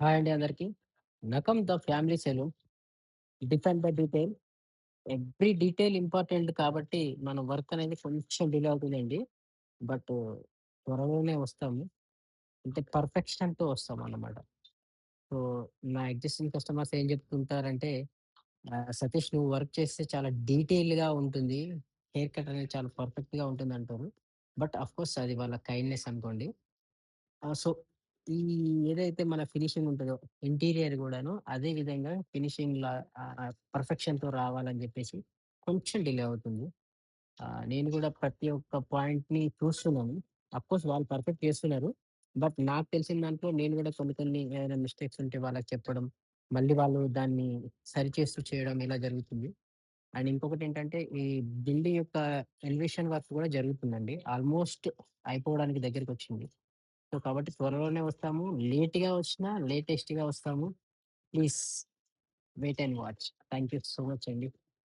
Hi అండి అందరికి. 'నకమ్ the family salon' define the detail. Every detail important కాబట్టి మన వర్క్ అనేది కొంచెం డిలే అవుతుందండి. బట్ త్వరలోనే వస్తాము. అంటే పర్ఫెక్షన్‌తో వస్తామన్నమాట. సో, నా ఎగ్జిస్టింగ్ కస్టమర్స్ ఏం చెప్తుంటారంటే, "సతీష్ నువ్వు వర్క్ చేస్తే చాలా డీటెయిల్‌గా ఉంటుంది. హెయిర్ కట్ అనేది చాలా పర్ఫెక్ట్‌గా ఉంటుందంటారు." బట్ ఆఫ్‌కోర్స్ అది వాళ్ళ కైండ్‌నెస్ అనుకోండి. సో, ఈ ఏదైతే మన ఫినిషింగ్ ఉంటదో ఇంటీరియర్ గూడాను అదే విధంగా ఫినిషింగ్‌లా పర్ఫెక్షన్‌తో రావాలని జెప్పేసి కొంచెం డిలే అవుతుంది. నేను గూడా ప్రతి ఒక్క పాయింట్‌ని చూస్తున్నాను. అఫ్‌కోర్స్ వాళ్ళు పర్ఫెక్ట్ చేస్తున్నారు. బట్ నాకు తెలిసిన దాంట్లో నేను గూడా కొన్ని కొన్ని ఏదైనా మిస్టేక్స్ ఉంటే వాళ్ళకి చెప్పడం, మళ్ళీ వాళ్ళు దాన్ని సరిచేస్తూ చేయడం ఇలా జరుగుతుంది. అండ్ ఇంకొకటేంటంటే ఈ బిల్డింగ్ యొక్క ఎలివేషన్ వర్క్ గూడా జరుగుతుందండి. ఆల్‌మోస్ట్ అయిపోవడానికి దగ్గరికొచ్చింది. సో, కాబట్టి త్వరలోనే వస్తాము. లేట్‌గా వచ్చినా లేటెస్ట్‌గా వస్తాము. Please wait and watch. Thank you so much అండి.